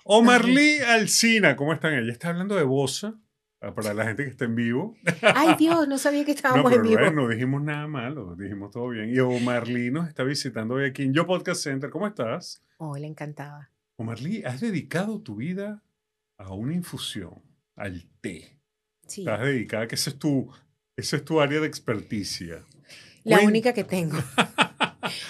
Ajá. Omarly Alsina, ¿cómo están? Ella está hablando de Bosa, para la gente que está en vivo. Ay, Dios, no sabía que No, estábamos en pero vivo. no dijimos nada malo, dijimos todo bien. Y Omarly nos está visitando hoy aquí en Yo Podcast Center. ¿Cómo estás? Hola, encantada. Omarly, has dedicado tu vida a una infusión, al té. Estás Sí, dedicada, que ese es tu área de experticia. la Cuen- única que tengo.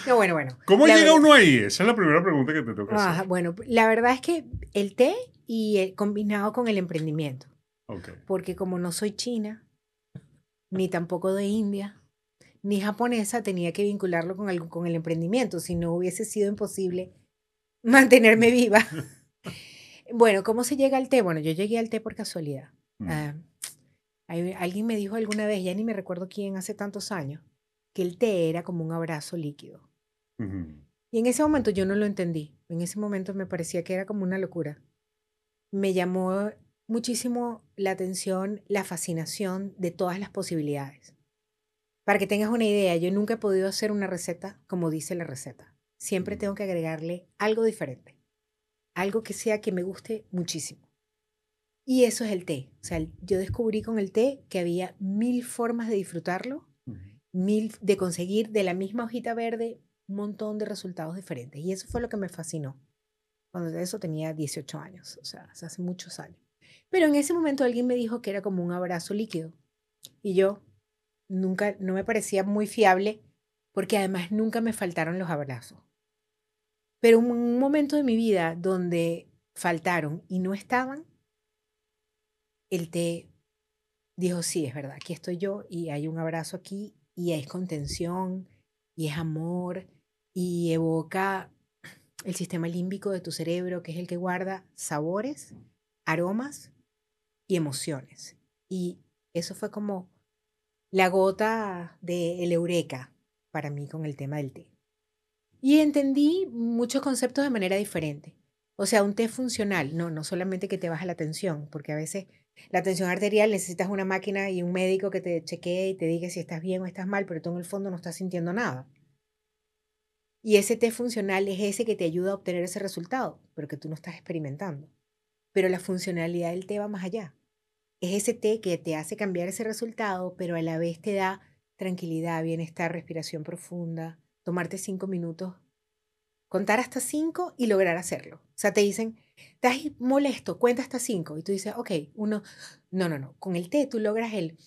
No, bueno, ¿Cómo la llega verdad, uno ahí? Esa es la primera pregunta que te tengo que hacer. bueno, la verdad es que el té y combinado con el emprendimiento, Ok. porque como no soy china, ni tampoco de India, ni japonesa, tenía que vincularlo con con el emprendimiento, si no hubiese sido imposible mantenerme viva. Bueno, ¿cómo se llega al té? Bueno, yo llegué al té por casualidad. Mm, Ah, alguien me dijo alguna vez, ya ni me recuerdo quién, hace tantos años, que el té era como un abrazo líquido. ujú, Y en ese momento yo no lo entendí. En ese momento me parecía que era como una locura. Me llamó muchísimo la atención, la fascinación de todas las posibilidades. Para que tengas una idea, yo nunca he podido hacer una receta como dice la receta. Siempre mm. tengo que agregarle algo diferente, algo que sea que me guste muchísimo. Y eso es el té. O sea, yo descubrí con el té que había mil formas de disfrutarlo, Ujú. mil de conseguir de la misma hojita verde un montón de resultados diferentes. Y eso fue lo que me fascinó. Cuando de eso tenía 18 años, o sea, hace muchos años. Pero en ese momento alguien me dijo que era como un abrazo líquido. Y yo nunca, no me parecía muy fiable porque además nunca me faltaron los abrazos. Pero un momento de mi vida donde faltaron y no estaban, el té dijo, sí, es verdad, aquí estoy yo y hay un abrazo aquí y es contención y es amor y evoca el sistema límbico de tu cerebro, que es el que guarda sabores, aromas y emociones. Y eso fue como la gota de el eureka para mí con el tema del té. Y entendí muchos conceptos de manera diferente. O sea, un té funcional, no solamente que te baja la tensión, porque a veces la tensión arterial necesitas una máquina y un médico que te chequee y te diga si estás bien o estás mal, pero tú en el fondo no estás sintiendo nada. Y ese té funcional es ese que te ayuda a obtener ese resultado, pero que tú no estás experimentando. Pero la funcionalidad del té va más allá. Es ese té que te hace cambiar ese resultado, pero a la vez te da tranquilidad, bienestar, respiración profunda, tomarte 5 minutos, contar hasta 5 y lograr hacerlo. O sea, te dicen, estás molesto, cuenta hasta 5. Y tú dices, ok, uno, no. Con el té tú logras el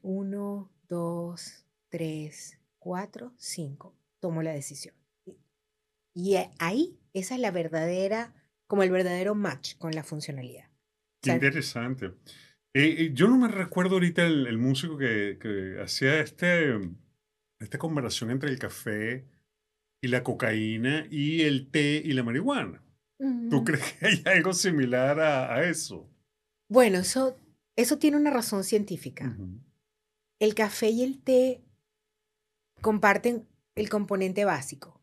1, 2, 3, 4, 5. Tomo la decisión. Y ahí, esa es la verdadera, como el verdadero match con la funcionalidad. O Qué sea, interesante. Yo no me recuerdo ahorita el músico que hacía esta comparación entre el café y la cocaína y el té y la marihuana. ¿Tú ujú. crees que hay algo similar a eso? Bueno, eso tiene una razón científica. Ujú, El café y el té comparten el componente básico,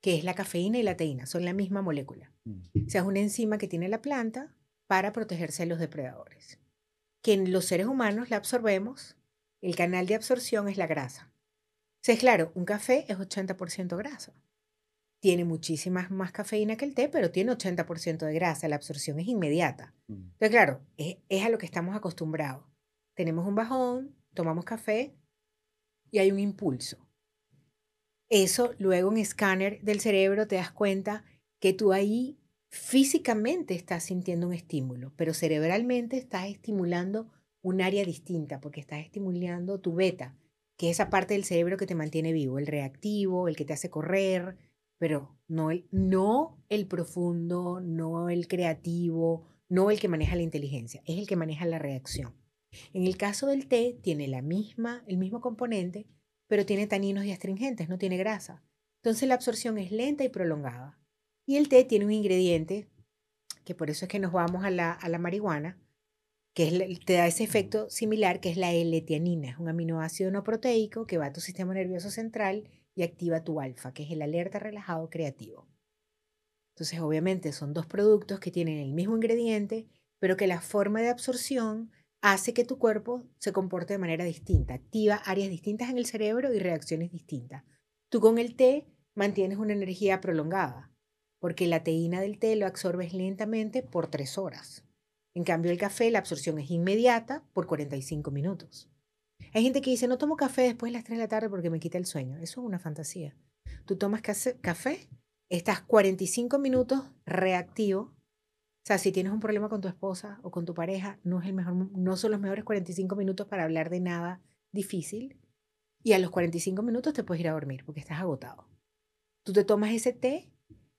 que es la cafeína y la teína, son la misma molécula. O sea, es una enzima que tiene la planta para protegerse de los depredadores. Que en los seres humanos la absorbemos, el canal de absorción es la grasa. O sea, es claro, un café es 80% grasa. Tiene muchísimas más cafeína que el té, pero tiene 80% de grasa. La absorción es inmediata. ujú. Entonces, claro, es a lo que estamos acostumbrados. Tenemos un bajón, tomamos café y hay un impulso. Eso luego en escáner del cerebro te das cuenta que tú ahí físicamente estás sintiendo un estímulo, pero cerebralmente estás estimulando un área distinta porque estás estimulando tu beta, que es esa parte del cerebro que te mantiene vivo, el reactivo, el que te hace correr, pero no el profundo, no el creativo, no el que maneja la inteligencia, es el que maneja la reacción. En el caso del té tiene el mismo componente, pero tiene taninos y astringentes, no tiene grasa. Entonces la absorción es lenta y prolongada. Y el té tiene un ingrediente, que por eso es que nos vamos a la marihuana, que te da ese efecto similar, que es la L-tianina. Es un aminoácido no proteico que va a tu sistema nervioso central y activa tu alfa, que es el alerta relajado creativo. Entonces, obviamente, son dos productos que tienen el mismo ingrediente, pero que la forma de absorción hace que tu cuerpo se comporte de manera distinta, activa áreas distintas en el cerebro y reacciones distintas. Tú con el té mantienes una energía prolongada. porque la teína del té lo absorbes lentamente por 3 horas. En cambio, el café, la absorción es inmediata por 45 minutos. Hay gente que dice, no tomo café después de las 3 de la tarde porque me quita el sueño. Eso es una fantasía. Tú tomas café, estás 45 minutos reactivo. O sea, si tienes un problema con tu esposa o con tu pareja, no son los mejores 45 minutos para hablar de nada difícil. Y a los 45 minutos te puedes ir a dormir porque estás agotado. Tú te tomas ese té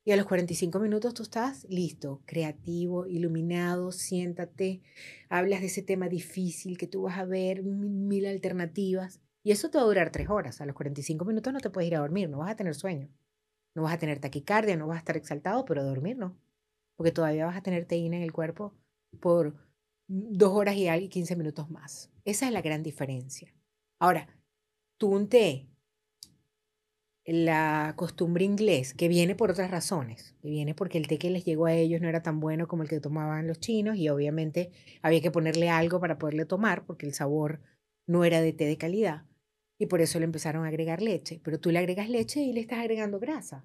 y a los 45 minutos tú estás listo, creativo, iluminado, siéntate, hablas de ese tema difícil que tú vas a ver, mil alternativas. Y eso te va a durar 3 horas. A los 45 minutos no te puedes ir a dormir, no vas a tener sueño. No vas a tener taquicardia, no vas a estar exaltado, pero dormir no. Porque todavía vas a tener teína en el cuerpo por 2 horas y 15 minutos más. Esa es la gran diferencia. Ahora, tú un té, la costumbre inglés, que viene por otras razones, que viene porque el té que les llegó a ellos no era tan bueno como el que tomaban los chinos y obviamente había que ponerle algo para poderle tomar porque el sabor no era de té de calidad y por eso le empezaron a agregar leche, pero tú le agregas leche y le estás agregando grasa.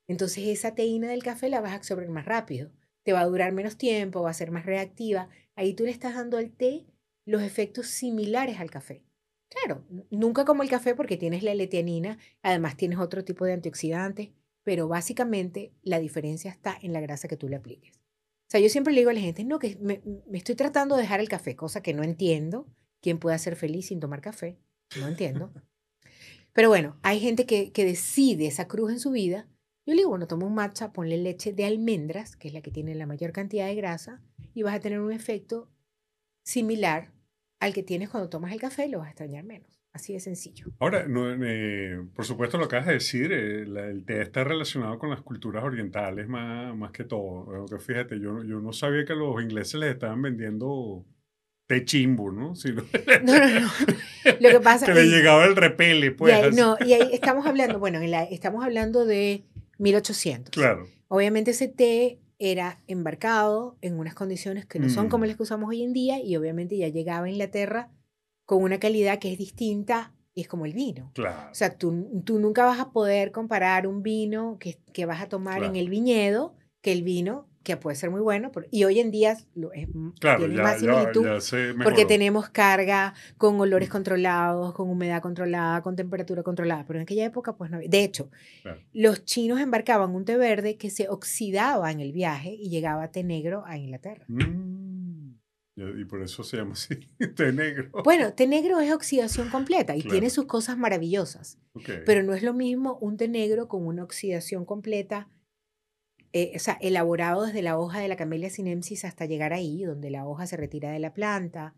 Entonces esa teína del café la vas a absorber más rápido, te va a durar menos tiempo, va a ser más reactiva. Ahí tú le estás dando al té los efectos similares al café. Claro, nunca como el café porque tienes la L-teanina, además tienes otro tipo de antioxidantes, pero básicamente la diferencia está en la grasa que tú le apliques. O sea, yo siempre le digo a la gente, no, que me estoy tratando de dejar el café, cosa que no entiendo. ¿Quién puede ser feliz sin tomar café? No entiendo. Pero bueno, hay gente que decide esa cruz en su vida. Yo le digo, bueno, toma un matcha, ponle leche de almendras, que es la que tiene la mayor cantidad de grasa, y vas a tener un efecto similar al que tienes cuando tomas el café, lo vas a extrañar menos. Así de sencillo. Ahora, no, por supuesto lo acabas de decir, el té está relacionado con las culturas orientales más que todo. Que fíjate, yo no sabía que los ingleses les estaban vendiendo té chimbo, ¿no? Sino No, no, no. Lo que pasa que le llegaba el repele, y pues ahí, así. no, y ahí estamos hablando, bueno, estamos hablando de 1800. Claro. Obviamente ese té era embarcado en unas condiciones que no son como las Mm, que usamos hoy en día y obviamente ya llegaba a Inglaterra con una calidad que es distinta y es como el vino. O claro, sea, tú nunca vas a poder comparar un vino que vas a tomar en claro. el viñedo que el vino que puede ser muy bueno y hoy en día Claro, tiene más similitud ya se porque mejoró. tenemos carga con olores controlados, con humedad controlada, con temperatura controlada, pero en aquella época pues no había. De hecho, Claro. los chinos embarcaban un té verde que se oxidaba en el viaje y llegaba té negro a Inglaterra. Mm, y por eso se llama así, té negro. Bueno, té negro es oxidación completa y tiene Claro, sus cosas maravillosas, ok. pero no es lo mismo un té negro con una oxidación completa, o sea, elaborado desde la hoja de la Camellia sinensis hasta llegar ahí, donde la hoja se retira de la planta,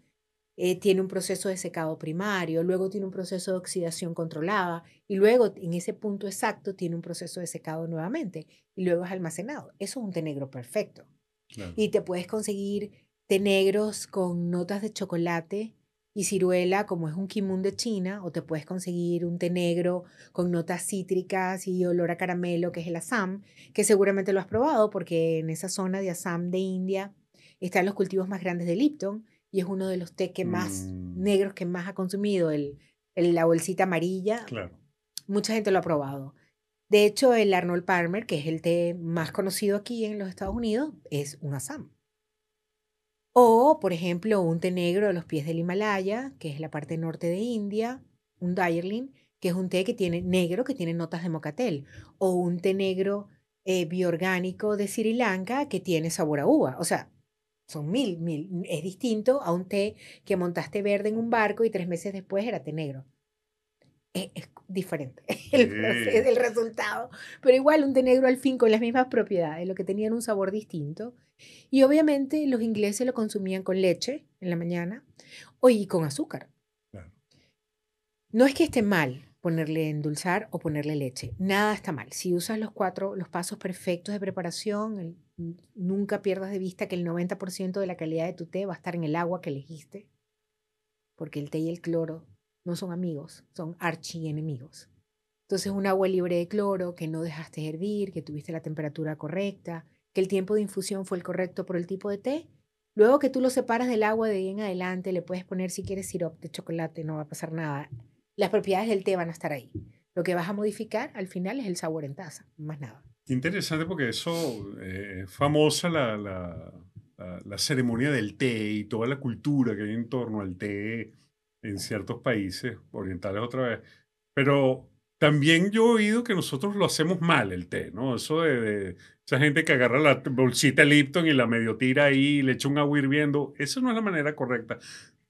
tiene un proceso de secado primario, luego tiene un proceso de oxidación controlada y luego en ese punto exacto tiene un proceso de secado nuevamente y luego es almacenado. Eso es un té negro perfecto. Claro. Y te puedes conseguir té negros con notas de chocolate y ciruela, como es un kimún de China, o te puedes conseguir un té negro con notas cítricas y olor a caramelo, que es el Assam, que seguramente lo has probado porque en esa zona de Assam de India están los cultivos más grandes de Lipton y es uno de los té que más Mm, negros que más ha consumido, la bolsita amarilla. claro. Mucha gente lo ha probado. De hecho, el Arnold Palmer, que es el té más conocido aquí en los Estados Unidos, es un Assam. O, por ejemplo, un té negro de los pies del Himalaya, que es la parte norte de India, un Darjeeling, que es un té que tiene negro, que tiene notas de mocatel, o un té negro biorgánico de Sri Lanka que tiene sabor a uva. O sea, son mil. Es distinto a un té que montaste verde en un barco y 3 meses después era té negro. Es diferente Sí. el resultado, pero igual un té negro al fin con las mismas propiedades, lo que tenían un sabor distinto. Y obviamente los ingleses lo consumían con leche en la mañana y con azúcar. Claro. No es que esté mal ponerle endulzar o ponerle leche, nada está mal. Si usas los pasos perfectos de preparación, nunca pierdas de vista que el 90% de la calidad de tu té va a estar en el agua que elegiste, porque el té y el cloro no son amigos, son archienemigos. Entonces, un agua libre de cloro, que no dejaste hervir, que tuviste la temperatura correcta, que el tiempo de infusión fue el correcto por el tipo de té. Luego que tú lo separas del agua de ahí en adelante, le puedes poner si quieres sirope de chocolate, no va a pasar nada. Las propiedades del té van a estar ahí. Lo que vas a modificar al final es el sabor en taza, más nada. Interesante porque eso es famosa la ceremonia del té y toda la cultura que hay en torno al té en ciertos países orientales otra vez. Pero también yo he oído que nosotros lo hacemos mal el té, ¿no? Eso de esa gente que agarra la bolsita Lipton y la medio tira ahí y le echa un agua hirviendo, eso no es la manera correcta.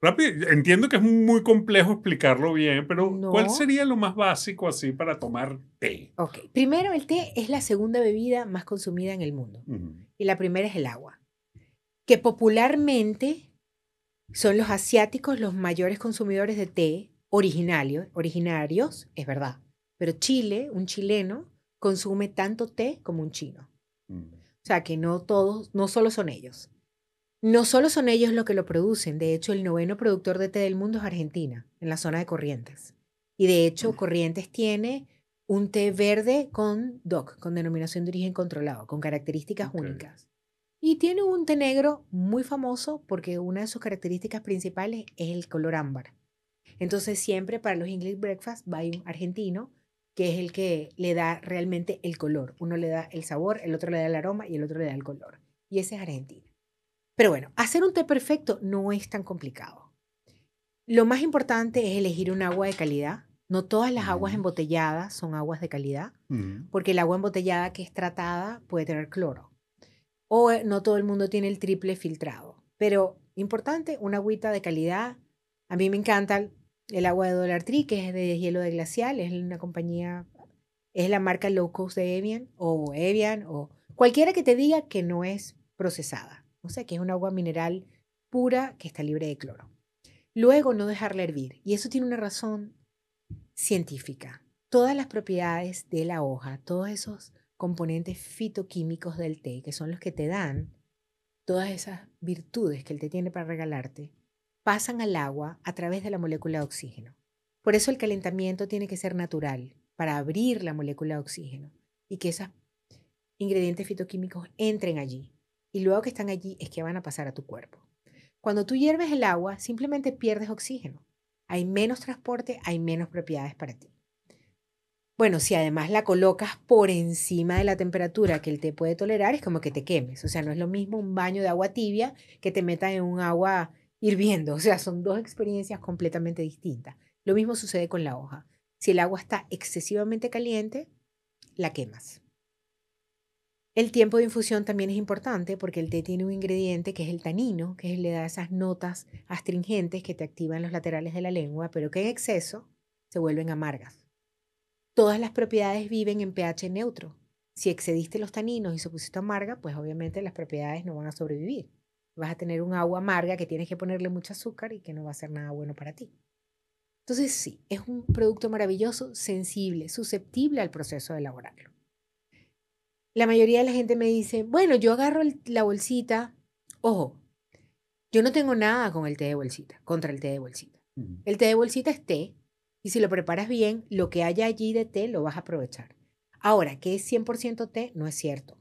Rápido, entiendo que es muy complejo explicarlo bien, pero ¿cuál No. sería lo más básico así para tomar té? Ok. Primero, el té es la segunda bebida más consumida en el mundo. Ujú. Y la primera es el agua, que popularmente son los asiáticos los mayores consumidores de té originarios, es verdad. Pero Chile, un chileno, consume tanto té como un chino. Mm. O sea que no todos, no solo son ellos. No solo son ellos los que lo producen. De hecho, el noveno productor de té del mundo es Argentina, en la zona de Corrientes. Y de hecho, Corrientes tiene un té verde con DOC, con denominación de origen controlado, con características Ok. únicas. Y tiene un té negro muy famoso porque una de sus características principales es el color ámbar. Entonces siempre para los English breakfast va un argentino que es el que le da realmente el color. Uno le da el sabor, el otro le da el aroma y el otro le da el color. Y ese es argentino. Pero bueno, hacer un té perfecto no es tan complicado. Lo más importante es elegir un agua de calidad. No todas las aguas Ujú. embotelladas son aguas de calidad, Ujú. porque el agua embotellada que es tratada puede tener cloro. O no todo el mundo tiene el triple filtrado. Pero importante, una agüita de calidad. A mí me encanta el agua de Dollar Tree, que es de hielo de glacial. Es una compañía, es la marca low cost de Evian, o cualquiera que te diga que no es procesada. O sea, que es un agua mineral pura que está libre de cloro. Luego, no dejarla hervir. Y eso tiene una razón científica. Todas las propiedades de la hoja, todos esos componentes fitoquímicos del té, que son los que te dan todas esas virtudes que el té tiene para regalarte, pasan al agua a través de la molécula de oxígeno. Por eso el calentamiento tiene que ser natural, para abrir la molécula de oxígeno y que esos ingredientes fitoquímicos entren allí. Y luego que están allí es que van a pasar a tu cuerpo. Cuando tú hierves el agua, simplemente pierdes oxígeno. Hay menos transporte, hay menos propiedades para ti. Bueno, si además la colocas por encima de la temperatura que el té puede tolerar, es como que te quemes. O sea, no es lo mismo un baño de agua tibia que te metan en un agua hirviendo. O sea, son dos experiencias completamente distintas. Lo mismo sucede con la hoja. Si el agua está excesivamente caliente, la quemas. El tiempo de infusión también es importante porque el té tiene un ingrediente que es el tanino, que le da esas notas astringentes que te activan los laterales de la lengua, pero que en exceso se vuelven amargas. Todas las propiedades viven en pH neutro. Si excediste los taninos y se pusiste amarga, pues obviamente las propiedades no van a sobrevivir. Vas a tener un agua amarga que tienes que ponerle mucho azúcar y que no va a ser nada bueno para ti. Entonces sí, es un producto maravilloso, sensible, susceptible al proceso de elaborarlo. La mayoría de la gente me dice, bueno, yo agarro la bolsita. Ojo, yo no tengo nada con el té de bolsita, contra el té de bolsita. Ujú. El té de bolsita es té y si lo preparas bien, lo que haya allí de té lo vas a aprovechar. Ahora, que es 100% té, no es cierto.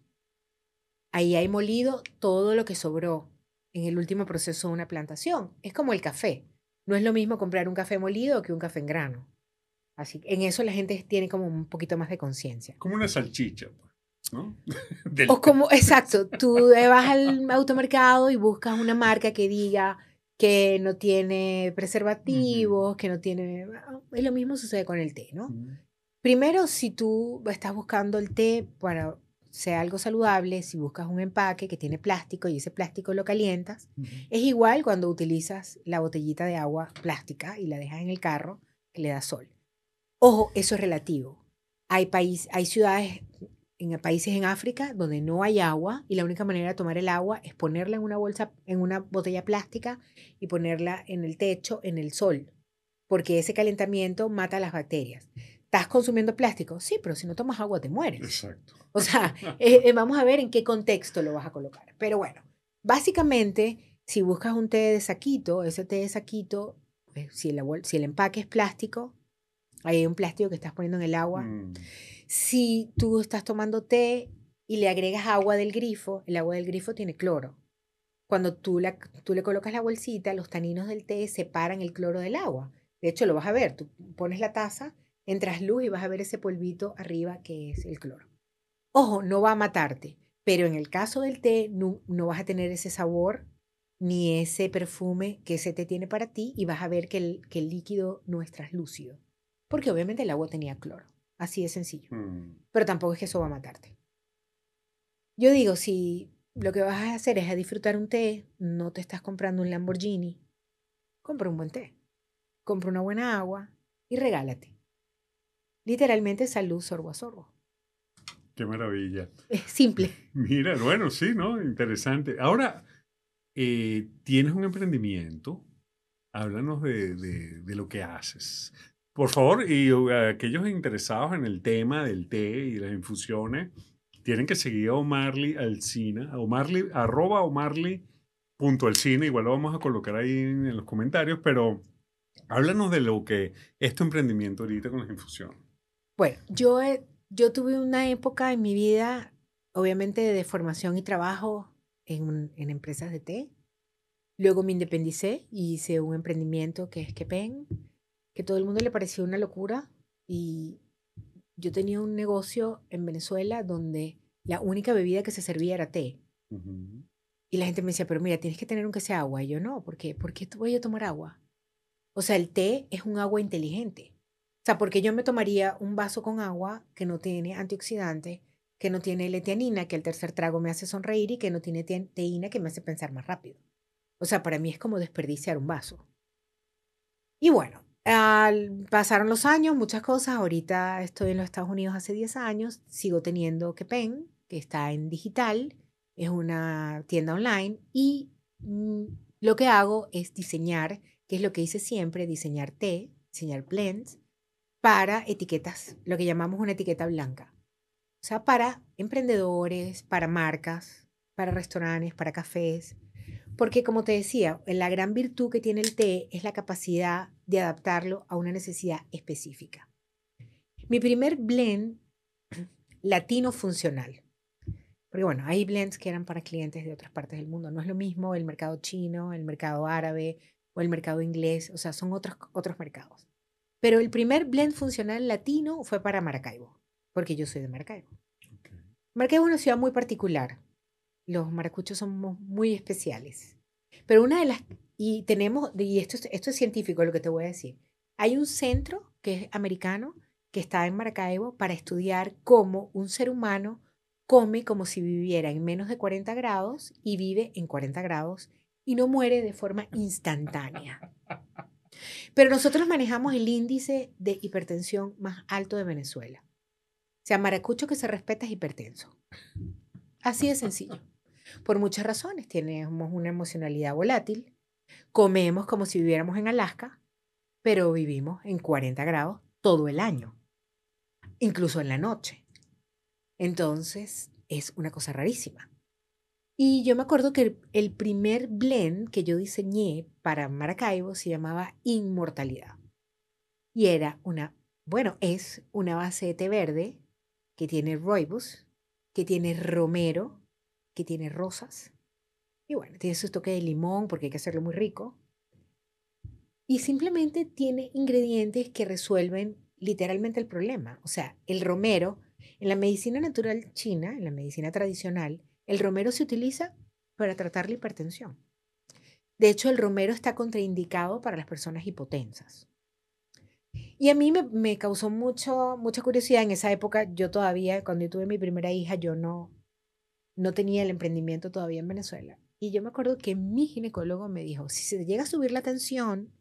Ahí hay molido todo lo que sobró en el último proceso de una plantación. Es como el café. No es lo mismo comprar un café molido que un café en grano. Así que en eso la gente tiene como un poquito más de conciencia. Como una salchicha, pues, ¿no? O Del té. como, exacto, tú vas al automercado y buscas una marca que diga que no tiene Ujú. preservativos, que no tiene... Es lo mismo sucede con el té, ¿no? Ujú. Primero, si tú estás buscando el té para sea algo saludable, si buscas un empaque que tiene plástico y ese plástico lo calientas, Ujú. es igual cuando utilizas la botellita de agua plástica y la dejas en el carro que le da sol. Ojo, eso es relativo. Hay ciudades, en países en África donde no hay agua y la única manera de tomar el agua es ponerla en una bolsa, en una botella plástica y ponerla en el techo, en el sol, porque ese calentamiento mata las bacterias. ¿Estás consumiendo plástico? Sí, pero si no tomas agua te mueres. Exacto. O sea, vamos a ver en qué contexto lo vas a colocar. Pero bueno, básicamente, si buscas un té de saquito, ese té de saquito, si el empaque es plástico, hay un plástico que estás poniendo en el agua. Mm. Si tú estás tomando té y le agregas agua del grifo, el agua del grifo tiene cloro. Cuando tú le colocas la bolsita, los taninos del té separan el cloro del agua. De hecho, lo vas a ver. Tú pones la taza, entras luz y vas a ver ese polvito arriba que es el cloro. Ojo, no va a matarte, pero en el caso del té no vas a tener ese sabor ni ese perfume que ese té tiene para ti y vas a ver que el líquido no es translúcido, porque obviamente el agua tenía cloro, así de sencillo, Mm, pero tampoco es que eso va a matarte. Yo digo, si lo que vas a hacer es a disfrutar un té, no te estás comprando un Lamborghini, compra un buen té, compra una buena agua y regálate. Literalmente salud sorbo a sorbo. qué maravilla. Es simple. Mira, bueno, sí, ¿no? Interesante. Ahora, tienes un emprendimiento. Háblanos de lo que haces. Por favor, y aquellos interesados en el tema del té y las infusiones, tienen que seguir a Omarly Alsina, a Omarly, arroba Omarly.alsina, igual lo vamos a colocar ahí en los comentarios, pero háblanos de lo que es tu emprendimiento ahorita con las infusiones. Bueno, yo tuve una época en mi vida, obviamente, de formación y trabajo en empresas de té. Luego me independicé y hice un emprendimiento que es Kepen, que todo el mundo le pareció una locura. Y yo tenía un negocio en Venezuela donde la única bebida que se servía era té. Ujú. Y la gente me decía, pero mira, tienes que tener aunque sea agua. Y yo no, ¿por qué? ¿Por qué voy a tomar agua? O sea, el té es un agua inteligente. O sea, porque yo me tomaría un vaso con agua que no tiene antioxidante, que no tiene letianina, que el tercer trago me hace sonreír y que no tiene teína que me hace pensar más rápido. O sea, para mí es como desperdiciar un vaso. Y bueno, pasaron los años, muchas cosas. Ahorita estoy en los Estados Unidos hace 10 años. Sigo teniendo Kepen, que está en digital. Es una tienda online. Y lo que hago es diseñar, que es lo que hice siempre, diseñar té, diseñar blends para etiquetas, lo que llamamos una etiqueta blanca. O sea, para emprendedores, para marcas, para restaurantes, para cafés. Porque como te decía, la gran virtud que tiene el té es la capacidad de adaptarlo a una necesidad específica. Mi primer blend latino funcional. Porque bueno, hay blends que eran para clientes de otras partes del mundo. No es lo mismo el mercado chino, el mercado árabe o el mercado inglés. O sea, son otros mercados. Pero el primer blend funcional latino fue para Maracaibo, porque yo soy de Maracaibo. Ok. Maracaibo es una ciudad muy particular. Los maracuchos somos muy especiales. Pero una de las, y tenemos, y esto es científico lo que te voy a decir. Hay un centro que es americano que está en Maracaibo para estudiar cómo un ser humano come como si viviera en menos de 40 grados y vive en 40 grados y no muere de forma instantánea. Pero nosotros manejamos el índice de hipertensión más alto de Venezuela. O sea, maracucho que se respeta es hipertenso. Así de sencillo. Por muchas razones. Tenemos una emocionalidad volátil. Comemos como si viviéramos en Alaska, pero vivimos en 40 grados todo el año, incluso en la noche. Entonces, es una cosa rarísima. Y yo me acuerdo que el primer blend que yo diseñé para Maracaibo se llamaba Inmortalidad. Y era es una base de té verde que tiene rooibos, que tiene romero, que tiene rosas. Y bueno, tiene su toque de limón porque hay que hacerlo muy rico. Y simplemente tiene ingredientes que resuelven literalmente el problema. O sea, el romero, en la medicina natural china, en la medicina tradicional, el romero se utiliza para tratar la hipertensión. De hecho, el romero está contraindicado para las personas hipotensas. Y a mí me causó mucha curiosidad en esa época. Yo todavía, cuando yo tuve mi primera hija, yo no tenía el emprendimiento todavía en Venezuela. Y yo me acuerdo que mi ginecólogo me dijo, si se llega a subir la tensión,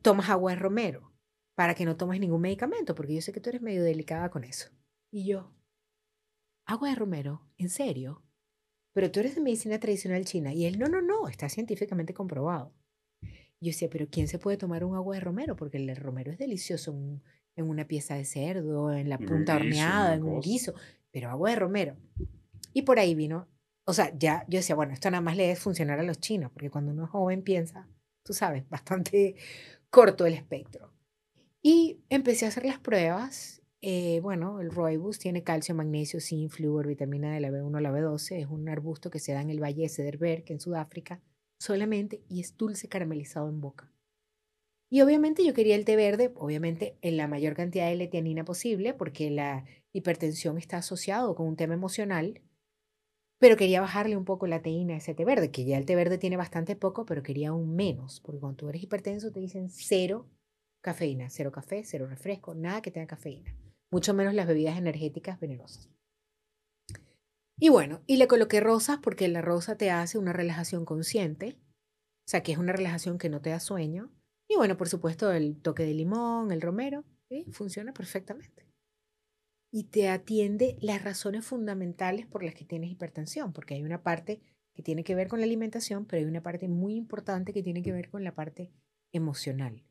tomas agua de romero para que no tomes ningún medicamento, porque yo sé que tú eres medio delicada con eso. Y yo, agua de romero, ¿en serio? Pero tú eres de medicina tradicional china. Y él, no, está científicamente comprobado. Y yo decía, pero ¿quién se puede tomar un agua de romero? Porque el romero es delicioso en una pieza de cerdo, en la En un punta guiso, en horneada, una en un cosa. guiso, pero agua de romero. Y por ahí vino, o sea, ya yo decía, bueno, esto nada más le debe funcionar a los chinos, porque cuando uno es joven piensa, tú sabes, bastante corto el espectro. Y empecé a hacer las pruebas. Bueno, el rooibos tiene calcio, magnesio, zinc, flúor, vitamina de la B1, la B12. Es un arbusto que se da en el Valle de Cederberg, en Sudáfrica, solamente, y es dulce caramelizado en boca. Y obviamente yo quería el té verde, obviamente en la mayor cantidad de letianina posible, porque hipertensión está asociado con un tema emocional, pero quería bajarle un poco la teína a ese té verde, que ya el té verde tiene bastante poco, pero quería aún menos, porque cuando tú eres hipertenso te dicen cero cafeína, cero café, cero refresco, nada que tenga cafeína, mucho menos las bebidas energéticas venenosas. Y bueno, y le coloqué rosas porque la rosa te hace una relajación consciente, o sea, que es una relajación que no te da sueño. Y bueno, por supuesto, el toque de limón, el romero, ¿sí? Funciona perfectamente. Y te atiende las razones fundamentales por las que tienes hipertensión, porque hay una parte que tiene que ver con la alimentación, pero hay una parte muy importante que tiene que ver con la parte emocional.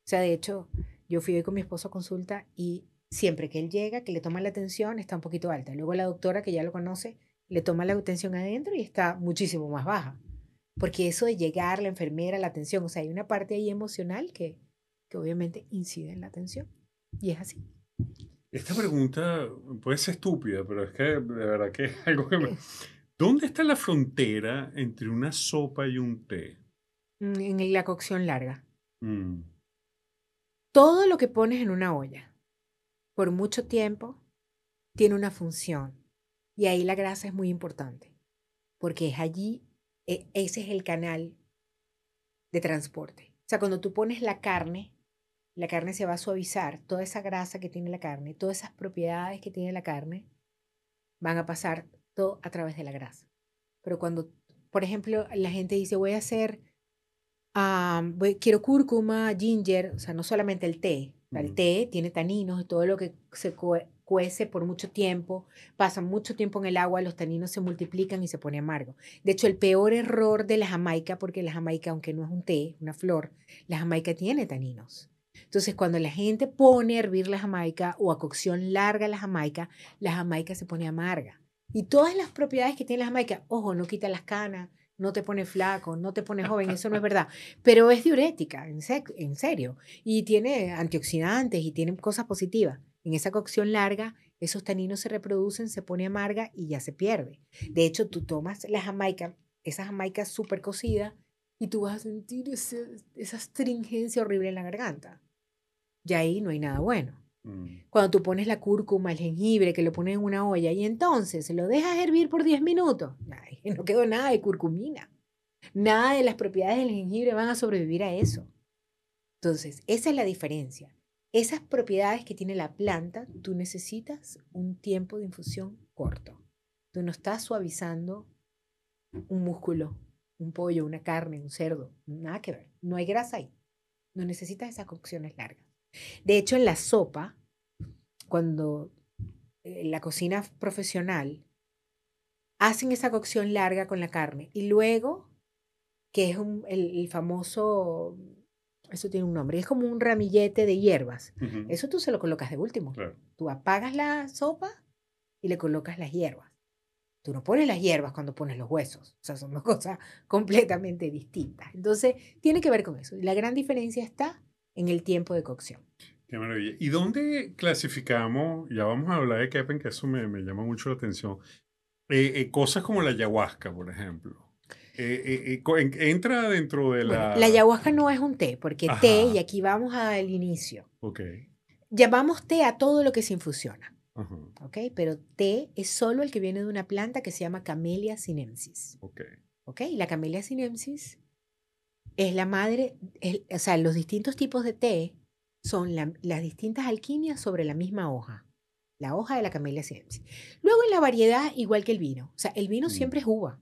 O sea, de hecho, yo fui hoy con mi esposo a consulta y siempre que él llega, que le toma la atención, está un poquito alta. Luego la doctora, que ya lo conoce, le toma la atención adentro y está muchísimo más baja. Porque eso de llegar, la enfermera, la atención, o sea, hay una parte ahí emocional que obviamente incide en la atención. Y es así. Esta pregunta puede ser estúpida, pero es que de verdad que es algo que me... Eh, ¿Dónde está la frontera entre una sopa y un té? En la cocción larga. Mm, Todo lo que pones en una olla por mucho tiempo tiene una función. Y ahí la grasa es muy importante, porque es allí, ese es el canal de transporte. O sea, cuando tú pones la carne se va a suavizar, toda esa grasa que tiene la carne, todas esas propiedades que tiene la carne, van a pasar todo a través de la grasa. Pero cuando, por ejemplo, la gente dice, voy a hacer, quiero cúrcuma, ginger, o sea, no solamente el té. O sea, el mm. té tiene taninos y todo lo que se cuece por mucho tiempo, pasa mucho tiempo en el agua, los taninos se multiplican y se pone amargo. De hecho, el peor error de la jamaica, porque la jamaica, aunque no es un té, una flor, la jamaica tiene taninos. Entonces, cuando la gente pone a hervir la jamaica o a cocción larga la jamaica se pone amarga. Y todas las propiedades que tiene la jamaica, ojo, no quita las canas, no te pone flaco, no te pone joven, eso no es verdad, pero es diurética, en serio, y tiene antioxidantes y tiene cosas positivas. En esa cocción larga, esos taninos se reproducen, se pone amarga y ya se pierde. De hecho, tú tomas la jamaica, esa jamaica súper cocida, y tú vas a sentir esa astringencia horrible en la garganta. Y ahí no hay nada bueno. Mm. Cuando tú pones la cúrcuma, el jengibre, que lo pones en una olla y entonces lo dejas hervir por 10 minutos, ay, no quedó nada de curcumina. Nada de las propiedades del jengibre van a sobrevivir a eso. Entonces, esa es la diferencia. Esas propiedades que tiene la planta, tú necesitas un tiempo de infusión corto. Tú no estás suavizando un músculo, un pollo, una carne, un cerdo, nada que ver. No hay grasa ahí. No necesitas esas cocciones largas. De hecho, en la sopa, cuando la cocina profesional hacen esa cocción larga con la carne y luego, que es el famoso, eso tiene un nombre, es como un ramillete de hierbas. Ujú. Eso tú se lo colocas de último. Claro. Tú apagas la sopa y le colocas las hierbas. Tú no pones las hierbas cuando pones los huesos. O sea, son dos cosas completamente distintas. Entonces, tiene que ver con eso. Y la gran diferencia está en el tiempo de cocción. Qué maravilla. ¿Y dónde clasificamos? Ya vamos a hablar de Kepen, que eso me llama mucho la atención. Cosas como la ayahuasca, por ejemplo. Entra dentro de Bueno, la la... ayahuasca no es un té, porque té, y Ajá, aquí vamos al inicio, ok. llamamos té a todo lo que se infusiona, Ajá, ¿ok? Pero té es solo el que viene de una planta que se llama Camellia sinensis, ok. ¿ok? Y la Camellia sinensis es la madre, o sea, los distintos tipos de té son las distintas alquimias sobre la misma hoja, la hoja de la Camellia sinensis. Luego en la variedad, igual que el vino, o sea, el vino Mm, siempre es uva.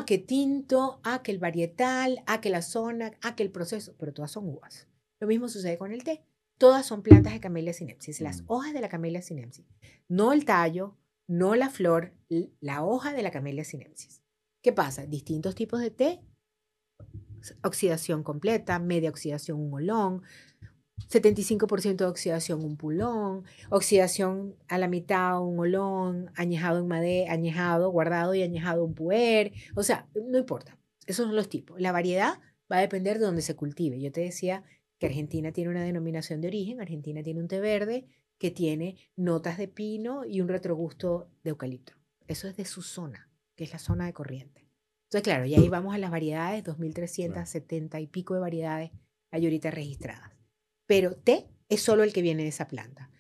Que tinto, que el varietal, que la zona, que el proceso, pero todas son uvas. Lo mismo sucede con el té. Todas son plantas de Camellia sinensis, las mm, hojas de la Camellia sinensis. No el tallo, no la flor, la hoja de la Camellia sinensis. ¿Qué pasa? Distintos tipos de té, oxidación completa, media oxidación, un olón, 75% de oxidación, un pulón, oxidación a la mitad, un olón, añejado en madera, añejado, guardado y añejado un puer. O sea, no importa. Esos son los tipos. La variedad va a depender de donde se cultive. Yo te decía que Argentina tiene una denominación de origen. Argentina tiene un té verde que tiene notas de pino y un retrogusto de eucalipto. Eso es de su zona, que es la zona de Corrientes. Entonces, claro, y ahí vamos a las variedades, claro. 2.370 y pico de variedades hay ahorita registradas. Pero té es solo el que viene de esa planta.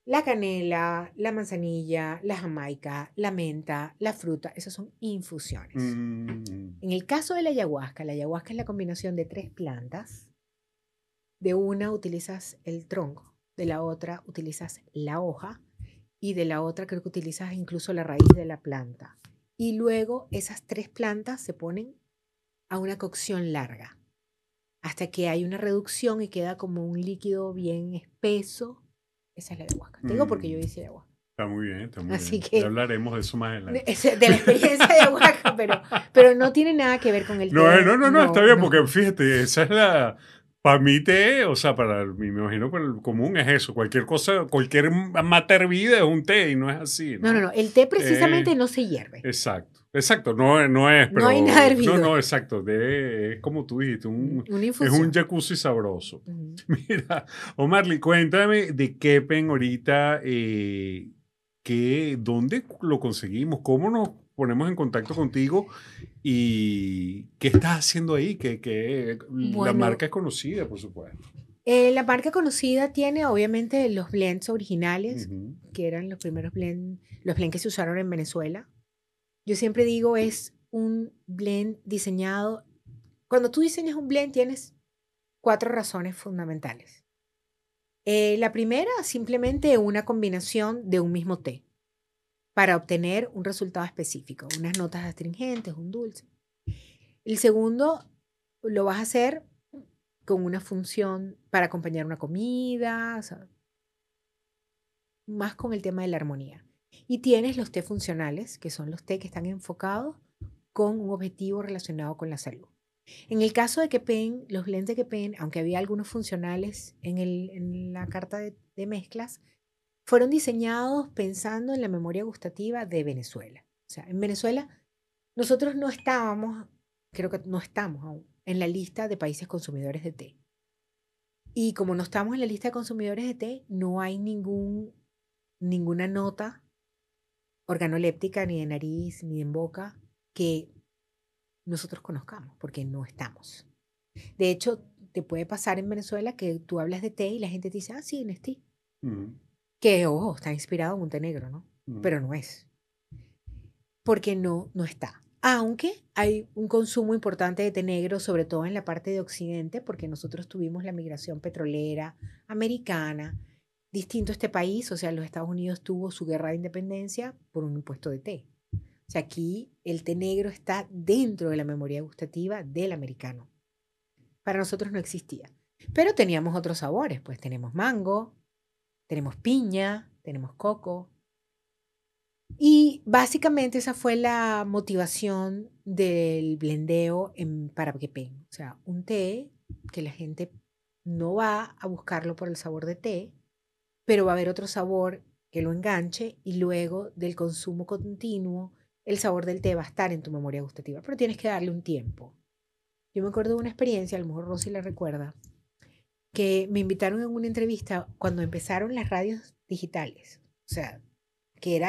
La canela, la manzanilla, la jamaica, la menta, la fruta, esas son infusiones. Mm, En el caso de la ayahuasca es la combinación de 3 plantas. De una utilizas el tronco, de la otra utilizas la hoja y de la otra creo que utilizas incluso la raíz de la planta. Y luego esas 3 plantas se ponen a una cocción larga hasta que hay una reducción y queda como un líquido bien espeso. Esa es la ayahuasca. Te digo porque yo mm. hice ayahuasca. Está muy bien, está muy Así bien. Ya que hablaremos de eso más adelante. de la experiencia de ayahuasca, pero no tiene nada que ver con el No, té. no, está No, bien, porque no. fíjate, esa es la. Para mí, té, o sea, me imagino para el común es eso. Cualquier cosa, cualquier mata hervida es un té y no es así, No, no, ¿no? no. El té Eh, precisamente no se hierve. exacto, exacto. No, no es, No hay nada pero. No, hervido. no, exacto. Es como tú dijiste, Una es un infusión. jacuzzi sabroso. Ujú. Mira, Omarly, cuéntame de Kepen ahorita, ¿dónde lo conseguimos? ¿Cómo nos ponemos en contacto contigo? ¿Y qué estás haciendo ahí? Que la Bueno, marca es conocida, por supuesto. la marca conocida tiene obviamente los blends originales, Ujú, que eran los blends que se usaron en Venezuela. Yo siempre digo es un blend diseñado. Cuando tú diseñas un blend tienes 4 razones fundamentales. La primera, simplemente una combinación de un mismo té para obtener un resultado específico, unas notas astringentes, un dulce. El segundo, lo vas a hacer con una función para acompañar una comida, o sea, más con el tema de la armonía. Y tienes los té funcionales, que son los té que están enfocados con un objetivo relacionado con la salud. En el caso de Kepen, los blends de Kepen, aunque había algunos funcionales en la carta de mezclas, fueron diseñados pensando en la memoria gustativa de Venezuela. O sea, en Venezuela nosotros no estábamos, creo que no estamos aún, en la lista de países consumidores de té. Y como no estamos en la lista de consumidores de té, no hay ninguna nota organoléptica ni de nariz ni en boca que nosotros conozcamos, porque no estamos. De hecho, te puede pasar en Venezuela que tú hablas de té y la gente te dice, ah, sí, Nestí, ujú, que, ojo, está inspirado en un té negro, ¿no? ujú. Pero no es, porque no está. Aunque hay un consumo importante de té negro, sobre todo en la parte de Occidente, porque nosotros tuvimos la migración petrolera americana, distinto a este país, o sea, los Estados Unidos tuvo su guerra de independencia por un impuesto de té. O sea, aquí el té negro está dentro de la memoria gustativa del americano. Para nosotros no existía. Pero teníamos otros sabores, pues tenemos mango, tenemos piña, tenemos coco. Y básicamente esa fue la motivación del blendeo para Kepen. O sea, un té que la gente no va a buscarlo por el sabor de té, pero va a haber otro sabor que lo enganche y luego del consumo continuo, el sabor del té va a estar en tu memoria gustativa, pero tienes que darle un tiempo. Yo me acuerdo de una experiencia, a lo mejor Rosy la recuerda, que me invitaron en una entrevista cuando empezaron las radios digitales. O sea, que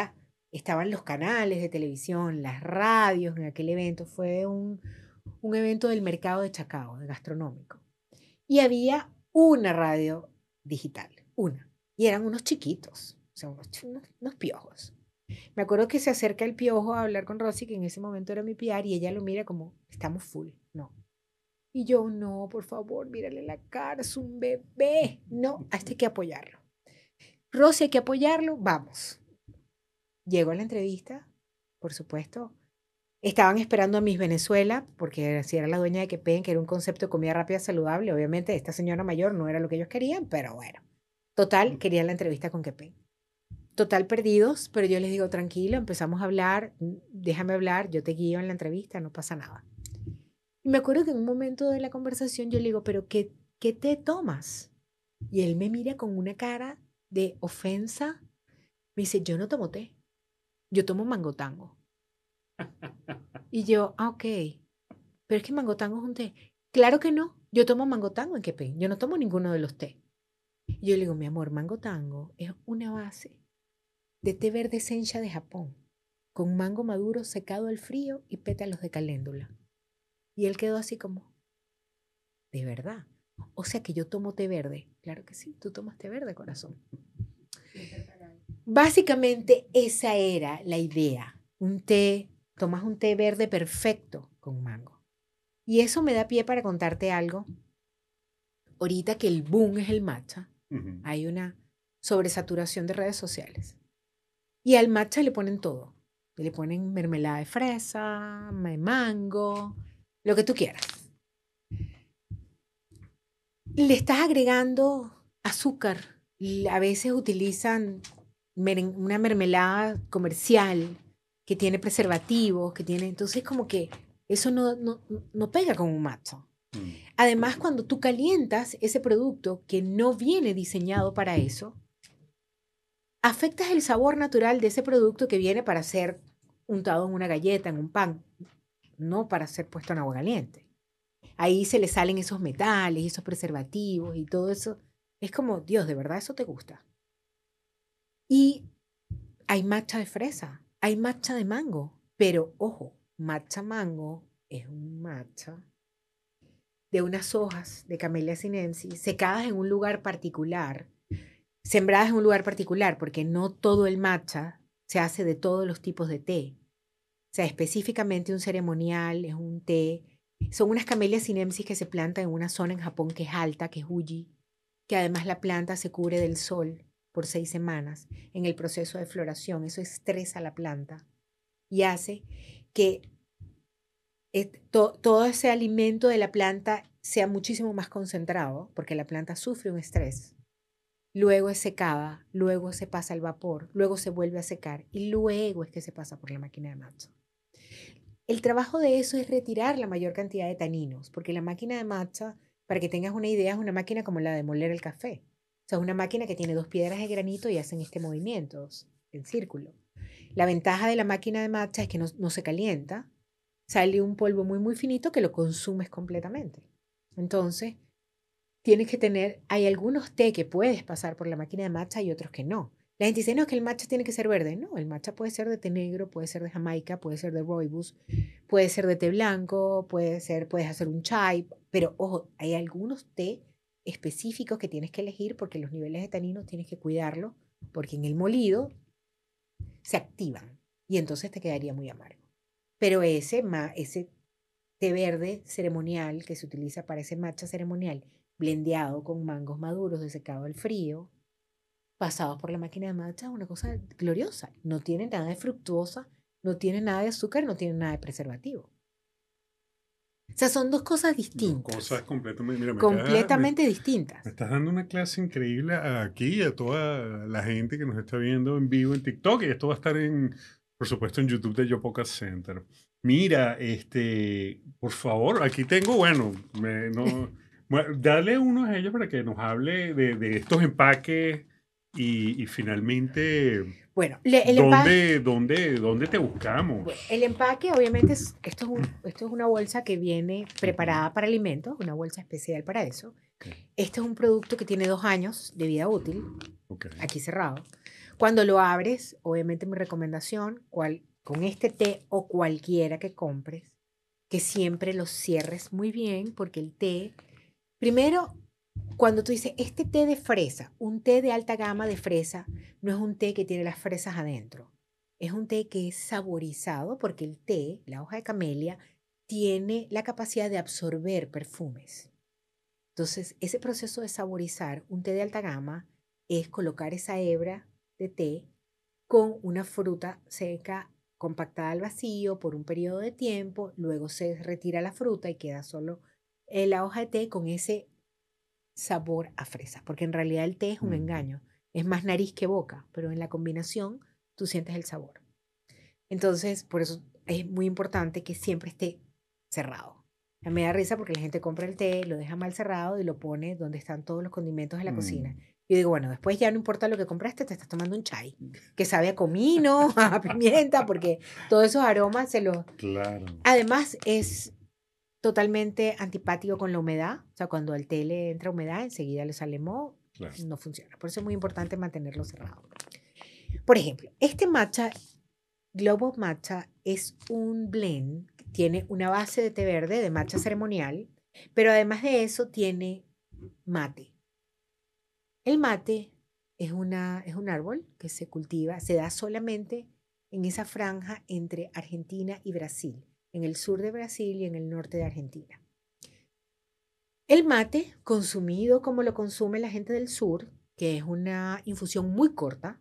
estaban los canales de televisión, las radios en aquel evento. Fue un evento del mercado de Chacao, de gastronómico. Y había una radio digital, una. Y eran unos chiquitos, o sea, unos piojos. Me acuerdo que se acerca el piojo a hablar con Rosy, que en ese momento era mi PR, y ella lo mira como, estamos full, no. Y yo, no, por favor, mírale la cara, es un bebé. No, a este hay que apoyarlo. Rosy, hay que apoyarlo, vamos. Llego a la entrevista, por supuesto. Estaban esperando a Miss Venezuela, porque si era la dueña de Kepen, que era un concepto de comida rápida saludable. Obviamente, esta señora mayor no era lo que ellos querían, pero bueno. Total, querían la entrevista con Kepen. Total, perdidos, pero yo les digo, tranquilo, empezamos a hablar, déjame hablar, yo te guío en la entrevista, no pasa nada. Y me acuerdo que en un momento de la conversación yo le digo, pero ¿qué té tomas? Y él me mira con una cara de ofensa. Me dice, yo no tomo té, yo tomo mangotango. Y yo, ah, ok, pero es que mangotango es un té. Claro que no, yo tomo mangotango en Kepen, yo no tomo ninguno de los té. Y yo le digo, mi amor, mangotango es una base de té verde sencha de Japón, con mango maduro secado al frío y pétalos de caléndula. Y él quedó así como, ¿de verdad? O sea que yo tomo té verde. Claro que sí, tú tomas té verde, corazón. Básicamente esa era la idea. Un té, tomas un té verde perfecto con mango. Y eso me da pie para contarte algo. Ahorita que el boom es el matcha, Ujú. hay una sobresaturación de redes sociales. Y al matcha le ponen todo. Le ponen mermelada de fresa, de mango, lo que tú quieras. Le estás agregando azúcar. Y a veces utilizan una mermelada comercial que tiene preservativos, que tiene... Entonces como que eso no pega con un matcha. Mm. Además, cuando tú calientas ese producto que no viene diseñado para eso, afectas el sabor natural de ese producto que viene para ser untado en una galleta, en un pan, no para ser puesto en agua caliente. Ahí se le salen esos metales, esos preservativos y todo eso. Es como, Dios, ¿de verdad eso te gusta? Y hay matcha de fresa, hay matcha de mango, pero ojo, matcha mango es un matcha de unas hojas de Camellia sinensis secadas en un lugar particular, sembradas en un lugar particular, porque no todo el matcha se hace de todos los tipos de té. O sea, específicamente un ceremonial es un té. Son unas Camellia sinensis que se plantan en una zona en Japón que es alta, que es Uji, que además la planta se cubre del sol por 6 semanas en el proceso de floración. Eso estresa a la planta y hace que todo ese alimento de la planta sea muchísimo más concentrado, porque la planta sufre un estrés. Luego es secada, luego se pasa al vapor, luego se vuelve a secar y luego es que se pasa por la máquina de matcha. El trabajo de eso es retirar la mayor cantidad de taninos, porque la máquina de matcha, para que tengas una idea, es una máquina como la de moler el café. O sea, es una máquina que tiene 2 piedras de granito y hacen este movimiento en círculo. La ventaja de la máquina de matcha es que no se calienta, sale un polvo muy, muy finito que lo consumes completamente. Entonces, tienes que tener, hay algunos té que puedes pasar por la máquina de matcha y otros que no. La gente dice, no, que el matcha tiene que ser verde. No, el matcha puede ser de té negro, puede ser de Jamaica, puede ser de rooibos, puede ser de té blanco, puedes hacer un chai, pero ojo, hay algunos té específicos que tienes que elegir porque los niveles de taninos tienes que cuidarlo, porque en el molido se activan y entonces te quedaría muy amargo. Pero ese té verde ceremonial que se utiliza para ese matcha ceremonial, blendeado con mangos maduros de secado al frío, pasados por la máquina de matcha, es una cosa gloriosa. No tiene nada de fructuosa, no tiene nada de azúcar, no tiene nada de preservativo. O sea, son dos cosas Dos cosas distintas, completamente. Mira, completamente me distintas. estás dando una clase increíble aquí a toda la gente que nos está viendo en vivo en TikTok y esto va a estar por supuesto, en YouTube de Yo Podcast Center. Mira, por favor, aquí tengo, bueno, dale uno a ellos para que nos hable de estos empaques y finalmente, Bueno, el empaque, dónde te buscamos? bueno, el empaque obviamente esto es una bolsa que viene Ujú. preparada para alimentos, una bolsa especial para eso. Ok, Este es un producto que tiene 2 años de vida útil, ok. aquí cerrado. Cuando lo abres, obviamente mi recomendación, con este té o cualquiera que compres, que siempre lo cierres muy bien, porque el té, primero, cuando tú dices, este té de fresa, un té de alta gama de fresa, no es un té que tiene las fresas adentro. Es un té que es saborizado porque el té, la hoja de camelia, tiene la capacidad de absorber perfumes. Entonces, ese proceso de saborizar un té de alta gama es colocar esa hebra de té con una fruta seca compactada al vacío por un periodo de tiempo, luego se retira la fruta y queda solo la hoja de té con ese sabor a fresa, porque en realidad el té es un Ujú. engaño, es más nariz que boca, pero en la combinación tú sientes el sabor. Entonces, por eso es muy importante que siempre esté cerrado. A mí me da risa porque la gente compra el té, lo deja mal cerrado y lo pone donde están todos los condimentos de la cocina. Mm. Yo digo, bueno, después ya no importa lo que compraste, te estás tomando un chai, que sabe a comino, a pimienta, porque todos esos aromas se los... Claro, Además, es totalmente antipático con la humedad. O sea, cuando al té le entra humedad, enseguida le sale moho, claro. no funciona. Por eso es muy importante mantenerlo cerrado. Por ejemplo, este matcha Global Matcha es un blend, tiene una base de té verde, de matcha ceremonial, pero además de eso tiene mate. El mate es un árbol que se cultiva, se da solamente en esa franja entre Argentina y Brasil, en el sur de Brasil y en el norte de Argentina. El mate, consumido como lo consume la gente del sur, que es una infusión muy corta,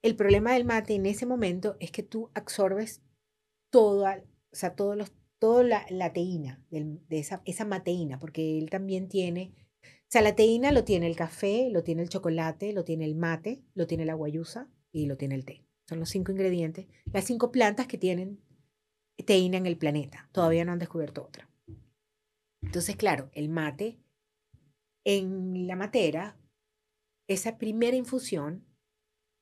el problema del mate en ese momento es que tú absorbes toda, o sea, toda la teína de esa mateína, porque él también tiene, o sea, la teína lo tiene el café, lo tiene el chocolate, lo tiene el mate, lo tiene la guayusa y lo tiene el té. Son los 5 ingredientes, las 5 plantas que tienen teína en el planeta. Todavía no han descubierto otra. Entonces, claro, el mate en la matera, esa primera infusión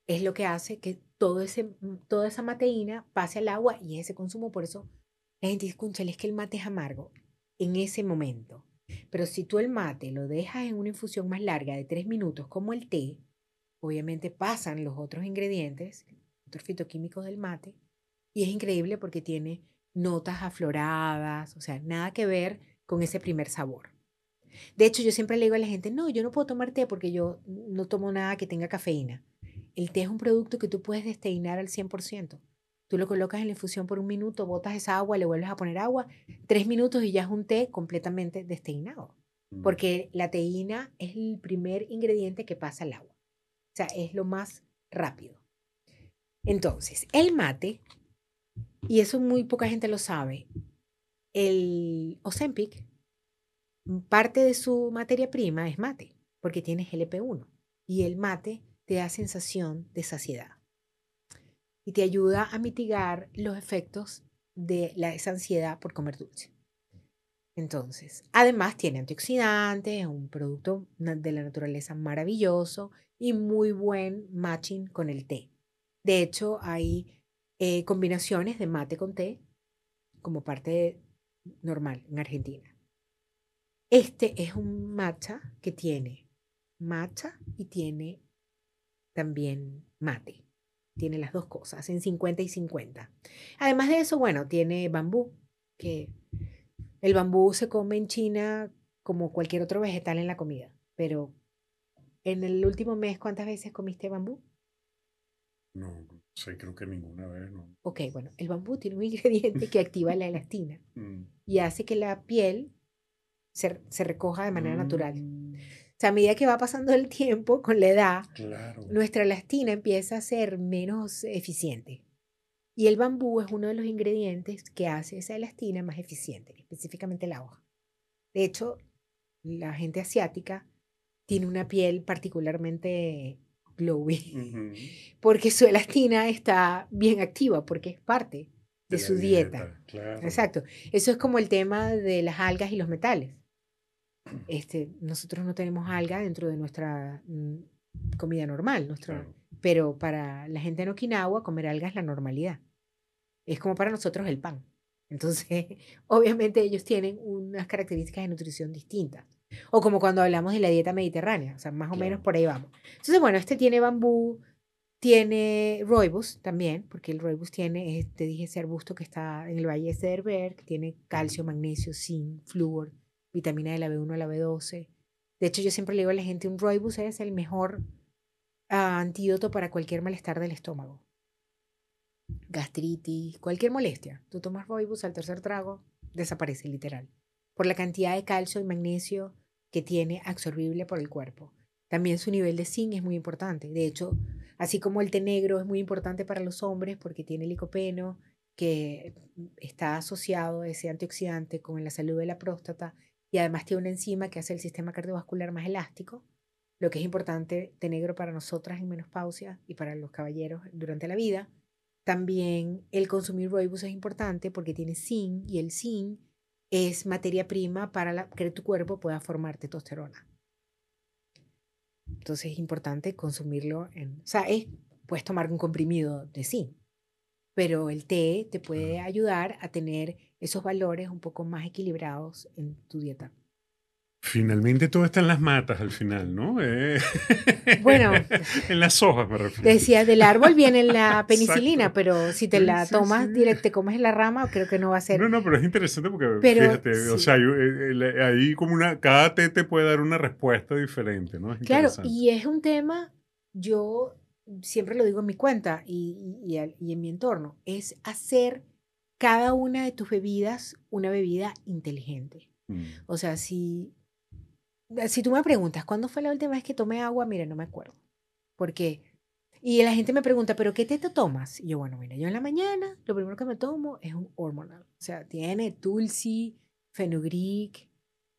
es lo que hace que toda esa mateína pase al agua y ese consumo. Por eso la gente dice, cónchale, es que el mate es amargo en ese momento. Pero si tú el mate lo dejas en una infusión más larga de 3 minutos, como el té, obviamente pasan los otros ingredientes, otros fitoquímicos del mate, y es increíble porque tiene notas afloradas, o sea, nada que ver con ese primer sabor. De hecho, yo siempre le digo a la gente, no, yo no puedo tomar té porque yo no tomo nada que tenga cafeína. El té es un producto que tú puedes desteinar al 100%. Tú lo colocas en la infusión por un minuto, botas esa agua, le vuelves a poner agua, 3 minutos y ya es un té completamente desteinado. Mm. Porque la teína es el primer ingrediente que pasa al agua. O sea, es lo más rápido. Entonces, el mate, y eso muy poca gente lo sabe, el Ozempic, parte de su materia prima es mate, porque tiene GLP-1. Y el mate te da sensación de saciedad y te ayuda a mitigar los efectos de esa ansiedad por comer dulce. Entonces, además tiene antioxidantes, es un producto de la naturaleza maravilloso y muy buen matching con el té. De hecho, hay combinaciones de mate con té como parte normal en Argentina. Este es un matcha que tiene matcha y tiene también mate. Tiene las dos cosas en 50 y 50. Además de eso, bueno, tiene bambú, que el bambú se come en China como cualquier otro vegetal en la comida. Pero en el último mes, ¿cuántas veces comiste bambú? No, no sé, creo que ninguna vez, no. Ok, bueno, el bambú tiene un ingrediente que activa la elastina Mm. y hace que la piel se recoja de manera natural. Mm, O sea, a medida que va pasando el tiempo, con la edad, claro. nuestra elastina empieza a ser menos eficiente. Y el bambú es uno de los ingredientes que hace esa elastina más eficiente, específicamente la hoja. De hecho, la gente asiática tiene una piel particularmente glowy, Ujú. porque su elastina está bien activa, porque es parte De de la su dieta. dieta, claro. Exacto. Eso es como el tema de las algas y los metales. Nosotros no tenemos alga dentro de nuestra comida normal, Claro. pero para la gente en Okinawa comer alga es la normalidad. Es como para nosotros el pan. Entonces, obviamente ellos tienen unas características de nutrición distintas. O como cuando hablamos de la dieta mediterránea, o sea, más o menos Claro. por ahí vamos. Entonces, bueno, este tiene bambú, tiene rooibos también, porque el rooibos tiene, te dije, ese arbusto que está en el Valle de Cederberg, que tiene calcio, magnesio, zinc, flúor, vitamina de la B1 a la B12. De hecho, yo siempre le digo a la gente, un rooibos es el mejor antídoto para cualquier malestar del estómago. Gastritis, cualquier molestia. Tú tomas rooibos al tercer trago, desaparece literal. Por la cantidad de calcio y magnesio que tiene absorbible por el cuerpo. También su nivel de zinc es muy importante. De hecho, así como el té negro es muy importante para los hombres porque tiene licopeno, que está asociado ese antioxidante con la salud de la próstata y además tiene una enzima que hace el sistema cardiovascular más elástico, lo que es importante té negro para nosotras en menopausia y para los caballeros durante la vida. También el consumir rooibos es importante porque tiene zinc y el zinc es materia prima para que tu cuerpo pueda formar testosterona. Entonces es importante consumirlo o sea, puedes tomar un comprimido de zinc, pero el té te puede Claro. ayudar a tener esos valores un poco más equilibrados en tu dieta. Finalmente todo está en las matas al final, ¿no? Bueno, En las hojas me refiero. decía, del árbol viene la penicilina, Exacto. pero si te Sí, la sí, sí. tomas directo, te comes la rama, creo que no va a ser. No, no, pero es interesante porque Pero fíjate, o sea, sí, ahí como cada té te puede dar una respuesta diferente, ¿no? Es claro, interesante. y es un tema, yo siempre lo digo en mi cuenta y en mi entorno, es hacer cada una de tus bebidas una bebida inteligente. Mm, O sea, si tú me preguntas, ¿cuándo fue la última vez que tomé agua? Mira, no me acuerdo. Porque, y la gente me pregunta, ¿pero qué té te tomas? Y yo, bueno, mira, yo en la mañana lo primero que me tomo es un hormonal. O sea, tiene Tulsi, fenugreek,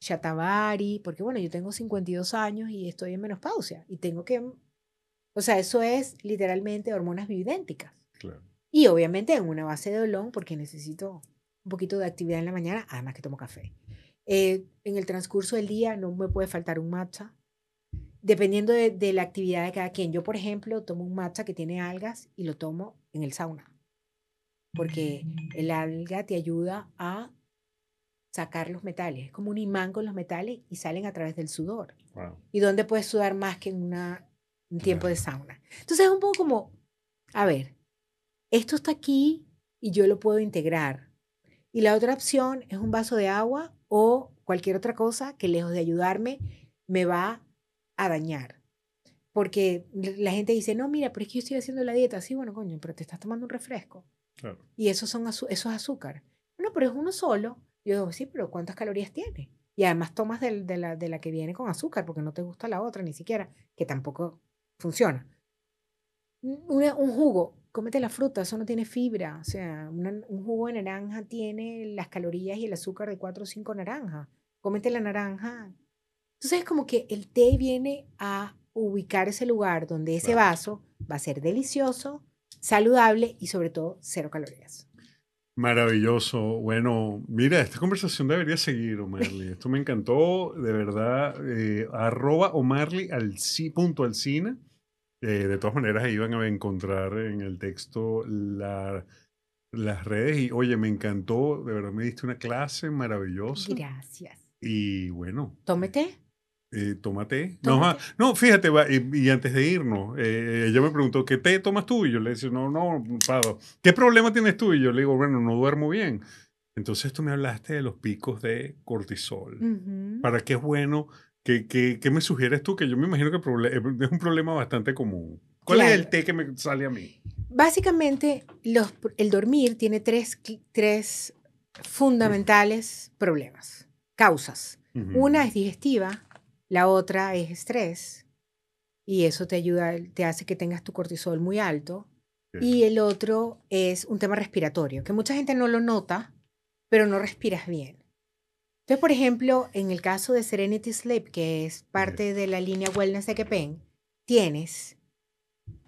shatavari, porque bueno, yo tengo 52 años y estoy en menopausia y tengo que, o sea, eso es literalmente hormonas bioidénticas. claro. Y obviamente en una base de olón porque necesito un poquito de actividad en la mañana, además que tomo café. En el transcurso del día no me puede faltar un matcha, dependiendo de la actividad de cada quien. Yo, por ejemplo, tomo un matcha que tiene algas y lo tomo en el sauna, porque el alga te ayuda a sacar los metales. Es como un imán con los metales y salen a través del sudor. Wow. ¿Y dónde puedes sudar más que en un tiempo de Claro. sauna? Entonces es un poco como, a ver, esto está aquí y yo lo puedo integrar. Y la otra opción es un vaso de agua o cualquier otra cosa que lejos de ayudarme me va a dañar. Porque la gente dice, no, mira, pero es que yo estoy haciendo la dieta. Sí, bueno, coño, pero te estás tomando un refresco. Claro. Y eso es azúcar. Bueno, pero es uno solo. Yo digo, sí, pero ¿cuántas calorías tiene? Y además tomas de la que viene con azúcar porque no te gusta la otra ni siquiera, que tampoco funciona. Un jugo, cómete la fruta, eso no tiene fibra. O sea, un jugo de naranja tiene las calorías y el azúcar de 4 o 5 naranjas. Cómete la naranja. Entonces es como que el té viene a ubicar ese lugar donde ese Claro. vaso va a ser delicioso, saludable y sobre todo cero calorías. Maravilloso. Bueno, mira, esta conversación debería seguir, Omarly. Esto me encantó, de verdad. @Omarly punto Alsina. De todas maneras, ahí van a encontrar en el texto las redes. Y oye, me encantó, de verdad me diste una clase maravillosa. Gracias. Y bueno, Tómete, tómate. No, tómate. no, fíjate, y antes de irnos, ella me preguntó, ¿qué té tomas tú? Y yo le decía, no, no, Pado, ¿qué problema tienes tú? Y yo le digo, bueno, no duermo bien. Entonces tú me hablaste de los picos de cortisol. Ujú. ¿Para qué es bueno? ¿Qué me sugieres tú? Que yo me imagino que es un problema bastante común. ¿Cuál es el Claro. té que me sale a mí? Básicamente, el dormir tiene tres fundamentales problemas, causas. Una Ujú, es digestiva, la otra es estrés, y eso te ayuda, te hace que tengas tu cortisol muy alto. Y ok, el otro es un tema respiratorio, que mucha gente no lo nota, pero no respiras bien. Entonces, por ejemplo, en el caso de Serenity Sleep, que es ok, parte de la línea Wellness de Kepen,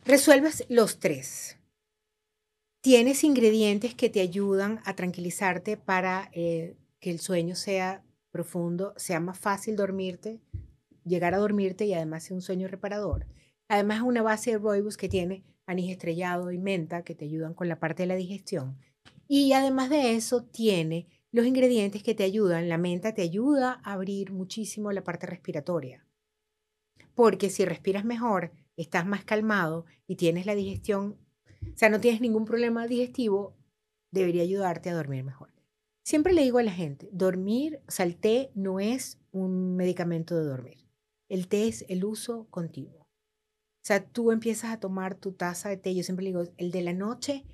resuelves los tres. Tienes ingredientes que te ayudan a tranquilizarte para que el sueño sea profundo, sea más fácil dormirte, llegar a dormirte y además sea un sueño reparador. Además, es una base de rooibos que tiene anís estrellado y menta que te ayudan con la parte de la digestión. Y además de eso, tiene los ingredientes que te ayudan. La menta te ayuda a abrir muchísimo la parte respiratoria, porque si respiras mejor, estás más calmado y tienes la digestión, o sea, no tienes ningún problema digestivo, debería ayudarte a dormir mejor. Siempre le digo a la gente, dormir, o sea, el té no es un medicamento de dormir. El té es el uso continuo. O sea, tú empiezas a tomar tu taza de té, yo siempre le digo, el de la noche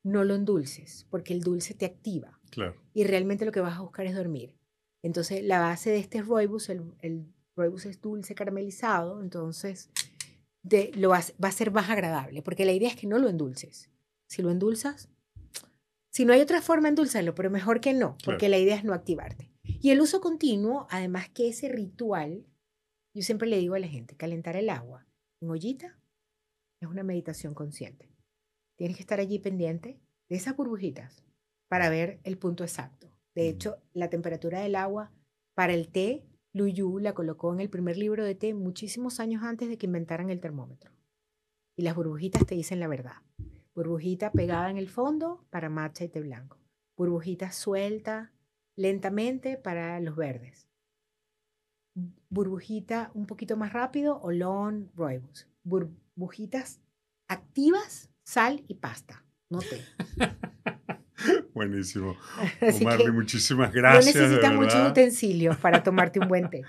no lo endulces, porque el dulce te activa claro. y realmente lo que vas a buscar es dormir. Entonces, la base de este rooibos, el rooibos es dulce caramelizado, entonces va a ser más agradable, porque la idea es que no lo endulces. Si lo endulzas, si no hay otra forma, endulzarlo, pero mejor que no, porque Claro. la idea es no activarte. Y el uso continuo, además que ese ritual, yo siempre le digo a la gente, calentar el agua en ollita es una meditación consciente. Tienes que estar allí pendiente de esas burbujitas para ver el punto exacto. De Mm, hecho, la temperatura del agua para el té, Lu Yu la colocó en el primer libro de té muchísimos años antes de que inventaran el termómetro. Y las burbujitas te dicen la verdad. Burbujita pegada en el fondo para matcha y té blanco. Burbujita suelta lentamente para los verdes. burbujita un poquito más rápido o long rooibos. Burbujitas activas, sal y pasta, no té. Buenísimo. Así Marley, que muchísimas no gracias, de necesitas muchos verdad. utensilios para tomarte un buen té.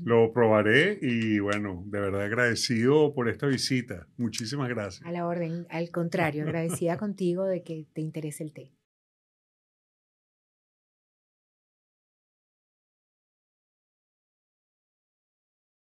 Lo probaré y bueno, de verdad agradecido por esta visita. Muchísimas gracias. A la orden, al contrario, agradecida contigo de que te interese el té.